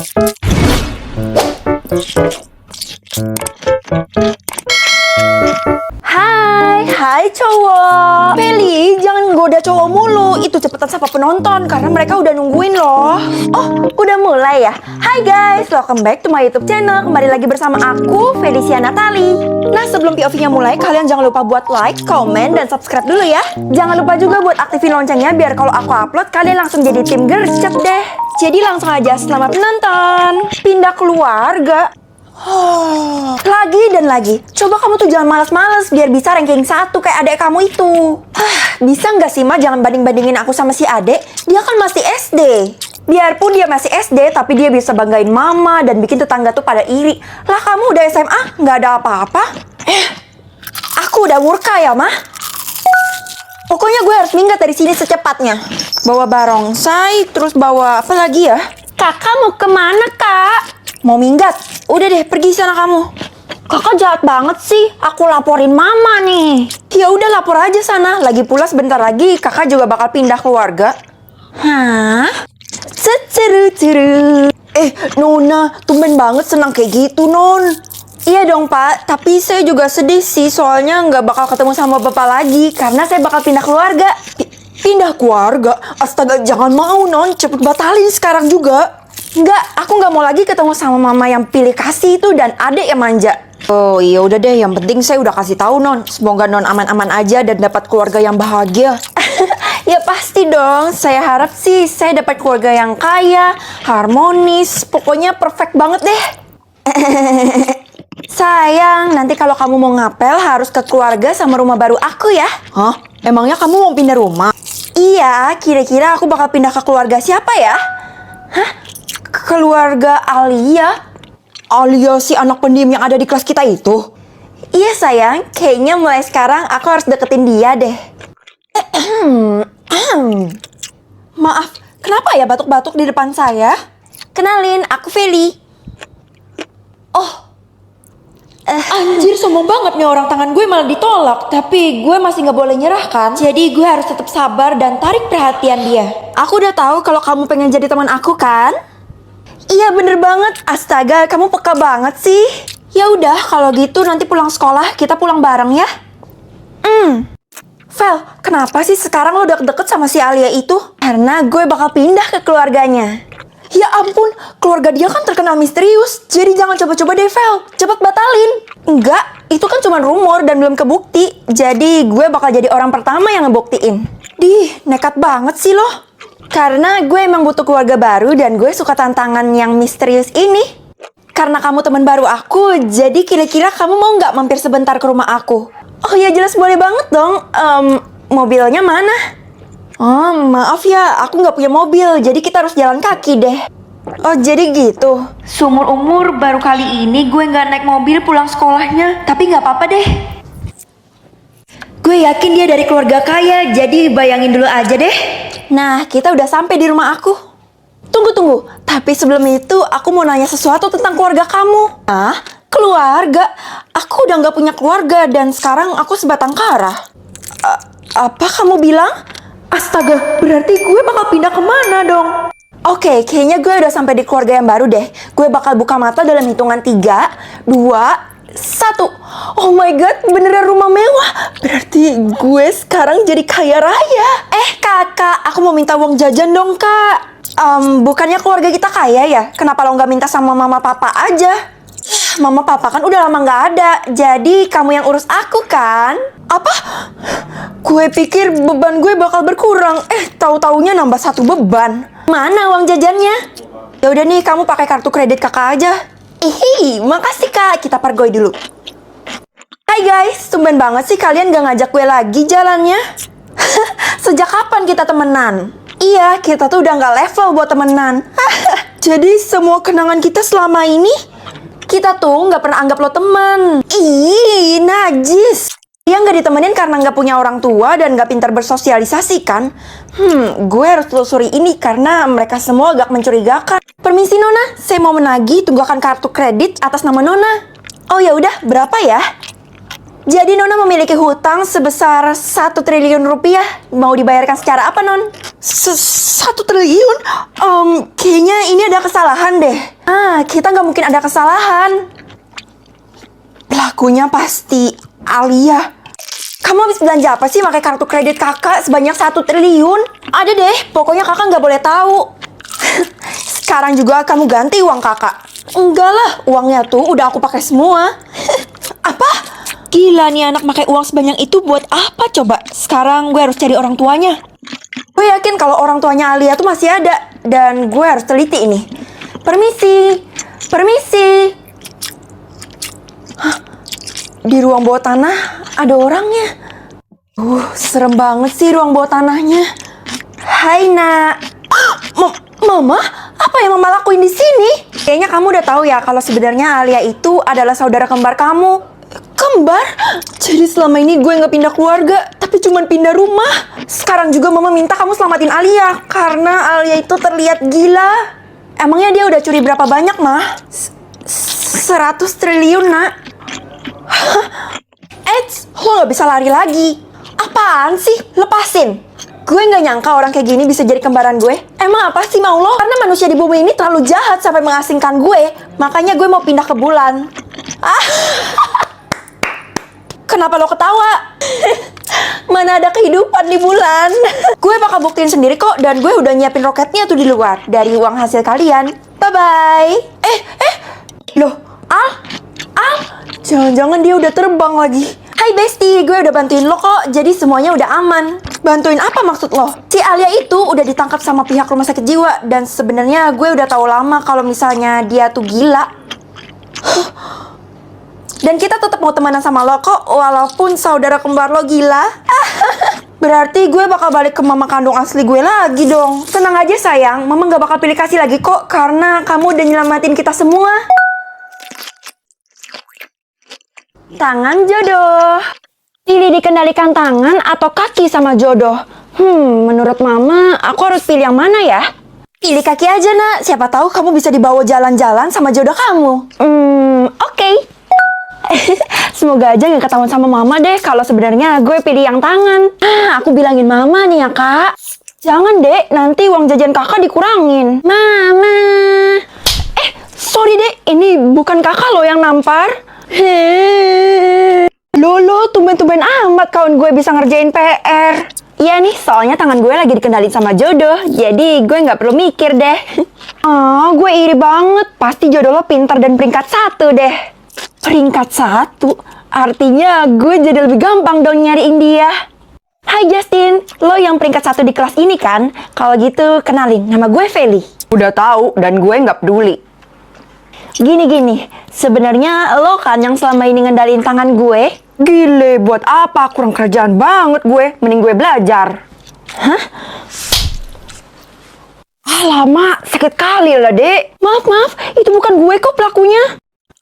Hai cowok. Feli, jangan goda cowok mulu. Itu cepetan sapa penonton karena mereka udah nungguin loh. Oh, udah mulai ya? Hai guys, welcome back to my YouTube channel. Kembali lagi bersama aku, Felicia Natali. Nah, sebelum POV-nya mulai, kalian jangan lupa buat like, comment, dan subscribe dulu ya. Jangan lupa juga buat aktifin loncengnya biar kalau aku upload, kalian langsung jadi tim gercep deh. Jadi langsung aja, selamat menonton. Pindah keluarga. Lagi dan lagi. Coba kamu tuh jangan males-males biar bisa ranking 1 kayak adek kamu itu. Bisa nggak sih, Ma, jangan banding-bandingin aku sama si adek. Dia kan masih SD. Biarpun dia masih SD, tapi dia bisa banggain mama dan bikin tetangga tuh pada iri. Lah kamu udah SMA, nggak ada apa-apa. Aku udah murka ya, Ma. Pokoknya gue harus minggat dari sini secepatnya. Bawa barongsai, terus bawa apa lagi ya? Kakak mau kemana, Kak? Mau minggat? Udah deh, pergi sana kamu. Kakak jahat banget sih. Aku laporin mama nih. Ya udah, lapor aja sana. Lagi pula sebentar lagi kakak juga bakal pindah keluarga. Hah? Ceru-ceru. Nona, tumben banget senang kayak gitu, Non. Iya dong, Pak. Tapi saya juga sedih sih. Soalnya nggak bakal ketemu sama Bapak lagi. Karena saya bakal pindah keluarga. Pindah keluarga? Astaga, jangan mau, Non. Cepet batalin sekarang juga. Enggak, aku nggak mau lagi ketemu sama mama yang pilih kasih itu dan adek yang manja. Oh iya udah deh, yang penting saya udah kasih tahu Non. Semoga Non aman-aman aja dan dapat keluarga yang bahagia. Ya pasti dong, saya harap sih saya dapat keluarga yang kaya, harmonis, pokoknya perfect banget deh. Sayang, nanti kalau kamu mau ngapel harus ke keluarga sama rumah baru aku ya. Hah? Emangnya kamu mau pindah rumah? Iya, kira-kira aku bakal pindah ke keluarga siapa ya? Hah? Keluarga Alia? Alia si anak pendiam yang ada di kelas kita itu? Iya sayang, kayaknya mulai sekarang aku harus deketin dia deh. Maaf, kenapa ya batuk-batuk di depan saya? Kenalin, aku Feli. Anjir, sombong banget nih orang, tangan gue malah ditolak. Tapi gue masih gak boleh nyerah kan. Jadi gue harus tetap sabar dan tarik perhatian dia. Aku udah tahu kalau kamu pengen jadi teman aku kan? Iya bener banget. Astaga, kamu peka banget sih. Ya udah, kalau gitu nanti pulang sekolah kita pulang bareng ya. Vel, kenapa sih sekarang lo deket-deket sama si Alia itu? Karena gue bakal pindah ke keluarganya. Ya ampun, keluarga dia kan terkenal misterius. Jadi jangan coba-coba deh, Vel. Cepet batalin. Enggak, itu kan cuma rumor dan belum kebukti. Jadi gue bakal jadi orang pertama yang ngebuktiin. Nekat banget sih lo. Karena gue emang butuh keluarga baru dan gue suka tantangan yang misterius ini. Karena kamu teman baru aku, jadi kira-kira kamu mau nggak mampir sebentar ke rumah aku? Oh ya jelas boleh banget dong. Mobilnya mana? Oh maaf ya, aku nggak punya mobil, jadi kita harus jalan kaki deh. Oh jadi gitu. Seumur umur baru kali ini gue nggak naik mobil pulang sekolahnya. Tapi nggak apa-apa deh. Gue yakin dia dari keluarga kaya, jadi bayangin dulu aja deh. Nah, kita udah sampai di rumah aku. Tunggu. Tapi sebelum itu, aku mau nanya sesuatu tentang keluarga kamu. Ah, keluarga? Aku udah nggak punya keluarga dan sekarang aku sebatang kara. Apa kamu bilang? Astaga, berarti gue bakal pindah kemana dong? Oke, kayaknya gue udah sampai di keluarga yang baru deh. Gue bakal buka mata dalam hitungan 3, 2, 1. Oh my god, beneran rumah mewah. Berarti gue sekarang jadi kaya raya. Kakak, aku mau minta uang jajan dong, Kak. Bukannya keluarga kita kaya ya? Kenapa lo nggak minta sama mama papa aja? Mama papa kan udah lama nggak ada. Jadi kamu yang urus aku kan? Apa? Gue pikir beban gue bakal berkurang. Tahu-taunya nambah 1 beban. Mana uang jajannya? Ya udah nih, kamu pakai kartu kredit kakak aja. Makasih Kak, kita pergoy dulu. Hai guys, tumben banget sih kalian gak ngajak gue lagi jalannya. Sejak kapan kita temenan? Iya, kita tuh udah gak level buat temenan. Jadi semua kenangan kita selama ini, kita tuh gak pernah anggap lo temen. Najis. Dia gak ditemenin karena gak punya orang tua dan gak pintar bersosialisasi kan? Gue harus telusuri ini karena mereka semua agak mencurigakan. Permisi Nona, saya mau menagih tunggakan kartu kredit atas nama Nona. Oh ya udah, berapa ya? Jadi Nona memiliki hutang sebesar 1 triliun rupiah. Mau dibayarkan secara apa, Non? 1 triliun? Kayaknya ini ada kesalahan deh. Kita nggak mungkin ada kesalahan. Pelakunya pasti Alia. Kamu habis belanja apa sih pakai kartu kredit kakak sebanyak 1 triliun? Ada deh, pokoknya kakak nggak boleh tahu. Sekarang juga kamu ganti uang kakak. Enggak lah, uangnya tuh udah aku pakai semua. Apa? Gila nih anak pakai uang sebanyak itu buat apa coba? Sekarang gue harus cari orang tuanya. Gue yakin kalau orang tuanya Alia tuh masih ada. Dan gue harus teliti ini. Permisi. Permisi. Hah? Di ruang bawah tanah ada orangnya. Serem banget sih ruang bawah tanahnya. Hai nak. Mama? Apa yang mama lakuin di sini? Kayaknya kamu udah tahu ya kalau sebenarnya Alia itu adalah saudara kembar kamu. Kembar? Jadi selama ini gue nggak pindah keluarga, tapi cuma pindah rumah. Sekarang juga mama minta kamu selamatin Alia, karena Alia itu terlihat gila. Emangnya dia udah curi berapa banyak, Mah? 100 triliun, nak. Lo nggak bisa lari lagi. Apaan sih? Lepasin. Gue nggak nyangka orang kayak gini bisa jadi kembaran gue. Emang apa sih mau lo? Karena manusia di bumi ini terlalu jahat sampai mengasingkan gue. Makanya gue mau pindah ke bulan. Kenapa lo ketawa? Mana ada kehidupan di bulan? Gue bakal buktiin sendiri kok. Dan gue udah nyiapin roketnya tuh di luar. Dari uang hasil kalian. Bye-bye. Loh, Al? Jangan-jangan dia udah terbang lagi. Hai Besti, gue udah bantuin lo kok. Jadi semuanya udah aman. Bantuin apa maksud lo? Si Alia itu udah ditangkap sama pihak rumah sakit jiwa. Dan sebenarnya gue udah tahu lama kalau misalnya dia tuh gila. Dan kita tetap mau temenan sama lo kok, walaupun saudara kembar lo gila. Berarti gue bakal balik ke mama kandung asli gue lagi dong. Tenang aja sayang, mama gak bakal pilih kasih lagi kok, karena kamu udah nyelamatin kita semua. Tangan jodoh. Pilih dikendalikan tangan atau kaki sama jodoh. Menurut mama, aku harus pilih yang mana ya? Pilih kaki aja nak, siapa tahu kamu bisa dibawa jalan-jalan sama jodoh kamu. Oke. Semoga aja gak ketahuan sama mama deh kalau sebenarnya gue pilih yang tangan. Aku bilangin mama nih ya kak. Jangan dek, nanti uang jajan kakak dikurangin. Mama. Sorry dek, ini bukan kakak lo yang nampar. Lolo, tumben-tumben amat kawan gue bisa ngerjain PR. Iya nih, soalnya tangan gue lagi dikendalin sama jodoh. Jadi gue gak perlu mikir deh. Gue iri banget. Pasti jodoh lo pintar dan peringkat 1 deh. Peringkat 1? Artinya gue jadi lebih gampang dong nyariin dia. Hai Justin, lo yang peringkat 1 di kelas ini kan? Kalau gitu kenalin, nama gue Feli. Udah tahu dan gue nggak peduli. Gini, sebenarnya lo kan yang selama ini ngendaliin tangan gue. Gile, buat apa? Kurang kerjaan banget gue. Mending gue belajar. Hah? Alamak, sakit kali lah dek. Maaf, itu bukan gue kok pelakunya.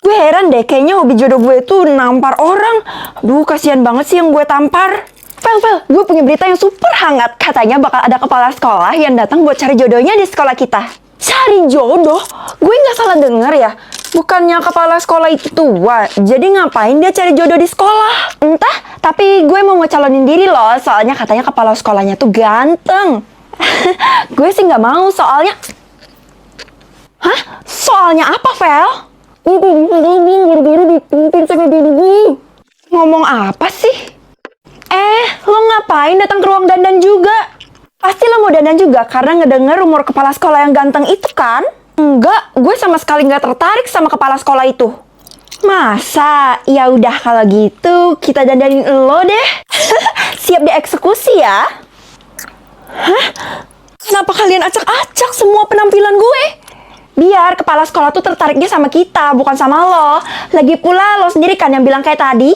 Gue heran deh, kayaknya hobi jodoh gue tuh nampar orang. Duh, kasihan banget sih yang gue tampar. Fel, gue punya berita yang super hangat. Katanya bakal ada kepala sekolah yang datang buat cari jodohnya di sekolah kita. Cari jodoh? Gue nggak salah denger ya? Bukannya kepala sekolah itu tua, jadi ngapain dia cari jodoh di sekolah? Entah, tapi gue mau ngecalonin diri loh, soalnya katanya kepala sekolahnya tuh ganteng. Gue sih nggak mau, soalnya... Hah? Soalnya apa, Fel? Ngomong apa sih? Lo ngapain datang ke ruang dandan juga? Pasti lo mau dandan juga karena ngedenger rumor kepala sekolah yang ganteng itu kan? Enggak, gue sama sekali nggak tertarik sama kepala sekolah itu. Masa? Ya udah kalau gitu kita dandanin lo deh. Siap dieksekusi ya? Hah? Kenapa kalian acak-acak semua penampilan gue? Biar kepala sekolah tuh tertariknya sama kita, bukan sama lo. Lagi pula lo sendiri kan yang bilang kayak tadi.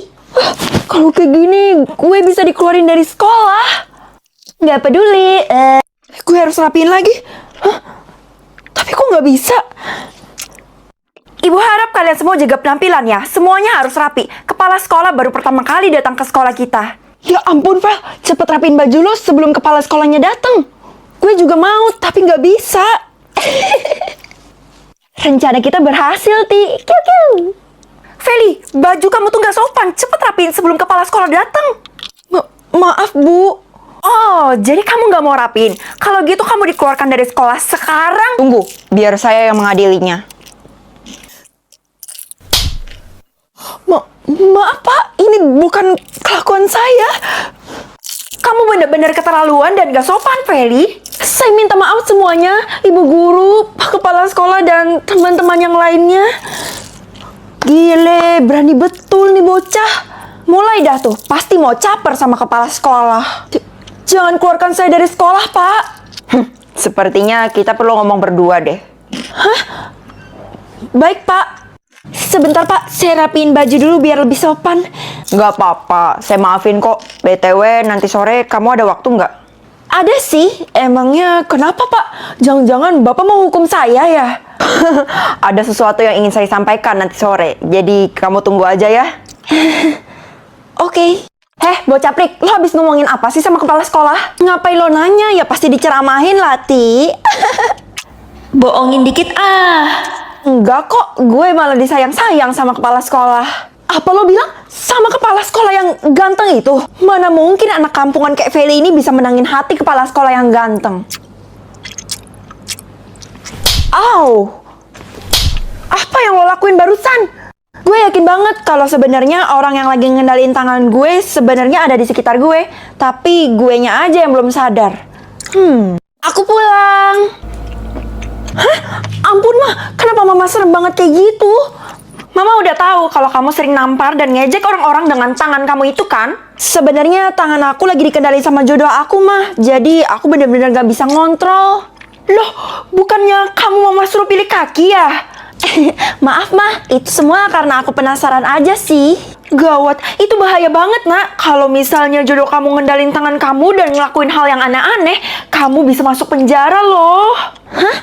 Kalau kayak gini, gue bisa dikeluarin dari sekolah. Nggak peduli. Gue harus rapiin lagi. Tapi kok nggak bisa? Ibu harap kalian semua jaga penampilan ya. Semuanya harus rapi. Kepala sekolah baru pertama kali datang ke sekolah kita. Ya ampun, Fel. Cepet rapiin baju lo sebelum kepala sekolahnya datang. Gue juga mau, tapi nggak bisa. Rencana kita berhasil, Ti. Kiu. Feli, baju kamu tuh nggak sopan. Cepet rapiin sebelum kepala sekolah datang. Maaf, Bu. Oh, jadi kamu nggak mau rapiin? Kalau gitu kamu dikeluarkan dari sekolah sekarang. Tunggu, biar saya yang mengadilinya. Maaf, Pak. Ini bukan kelakuan saya. Kamu benar-benar keterlaluan dan gak sopan, Feli. Saya minta maaf semuanya, Ibu Guru, Pak Kepala Sekolah, dan teman-teman yang lainnya. Gile, berani betul nih bocah. Mulai dah tuh, pasti mau caper sama kepala sekolah. Jangan keluarkan saya dari sekolah, Pak. Sepertinya kita perlu ngomong berdua deh. Baik, Pak. Sebentar, Pak. Saya rapiin baju dulu biar lebih sopan. Nggak apa-apa, saya maafin kok. BTW, nanti sore kamu ada waktu nggak? Ada sih. Emangnya kenapa, Pak? Jangan-jangan Bapak mau hukum saya ya? Ada sesuatu yang ingin saya sampaikan nanti sore. Jadi kamu tunggu aja ya. Oke. Bocah prik, lo habis ngomongin apa sih sama kepala sekolah? Ngapain lo nanya? Ya pasti diceramahin lah, Ti. Bohongin dikit Enggak kok, gue malah disayang-sayang sama kepala sekolah. Apa lo bilang? Sama kepala sekolah yang ganteng itu? Mana mungkin anak kampungan kayak Feli ini bisa menangin hati kepala sekolah yang ganteng? Au! Apa yang lo lakuin barusan? Gue yakin banget kalau sebenarnya orang yang lagi ngendaliin tangan gue sebenarnya ada di sekitar gue. Tapi guenya aja yang belum sadar. Aku pulang. Hah? Ampun, Mah. Kenapa Mama serem banget kayak gitu? Mama udah tahu kalau kamu sering nampar dan ngejek orang-orang dengan tangan kamu itu kan? Sebenarnya tangan aku lagi dikendaliin sama jodoh aku, Mah. Jadi aku bener-bener gak bisa ngontrol. Loh, bukannya kamu Mama suruh pilih kaki ya? Maaf, Mah. Itu semua karena aku penasaran aja sih. Gawat, itu bahaya banget, Nak. Kalau misalnya jodoh kamu ngendalin tangan kamu dan ngelakuin hal yang aneh-aneh, kamu bisa masuk penjara loh. Hah?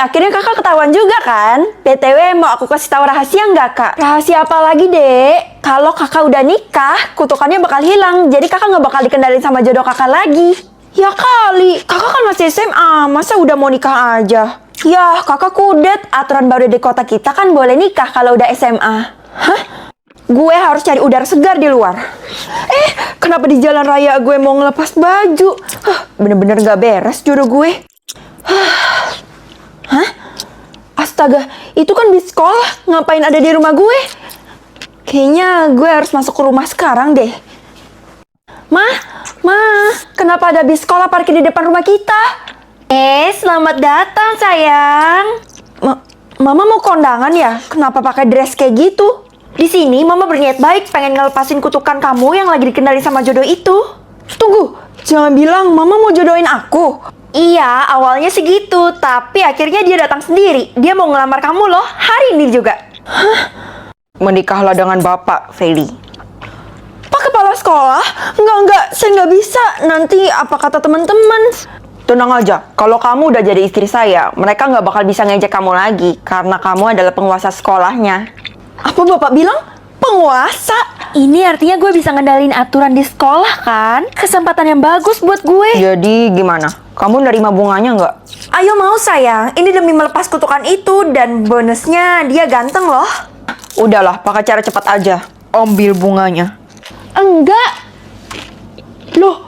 Akhirnya kakak ketahuan juga kan? BTW, mau aku kasih tahu rahasia nggak, Kak? Rahasia apa lagi, Dek? Kalau kakak udah nikah, kutukannya bakal hilang. Jadi kakak nggak bakal dikendalin sama jodoh kakak lagi. Ya kali, kakak kan masih SMA. Masa udah mau nikah aja? Yah, kakak kudet. Aturan baru di kota kita kan boleh nikah kalau udah SMA. Hah? Gue harus cari udara segar di luar. Kenapa di jalan raya gue mau ngelepas baju? Bener-bener gak beres jodoh gue. Hah? Astaga, itu kan bis sekolah. Ngapain ada di rumah gue? Kayaknya gue harus masuk ke rumah sekarang deh. Ma, kenapa ada bis sekolah parkir di depan rumah kita? Selamat datang, sayang. Mama mau kondangan ya? Kenapa pakai dress kayak gitu? Di sini Mama berniat baik pengen ngelepasin kutukan kamu yang lagi dikendali sama jodoh itu. Tunggu, jangan bilang Mama mau jodohin aku. Iya, awalnya sih gitu, tapi akhirnya dia datang sendiri. Dia mau ngelamar kamu loh, hari ini juga. Hah? Menikahlah dengan Bapak, Feli. Pak Kepala Sekolah? Enggak, saya nggak bisa. Nanti apa kata teman-teman? Tenang aja, kalau kamu udah jadi istri saya, mereka nggak bakal bisa ngejek kamu lagi, karena kamu adalah penguasa sekolahnya. Apa Bapak bilang? Penguasa? Ini artinya gue bisa ngendalin aturan di sekolah kan? Kesempatan yang bagus buat gue. Jadi gimana? Kamu nerima bunganya nggak? Ayo mau sayang, ini demi melepas kutukan itu dan bonusnya dia ganteng loh. Udahlah, pakai cara cepat aja. Ambil bunganya. Enggak. Loh,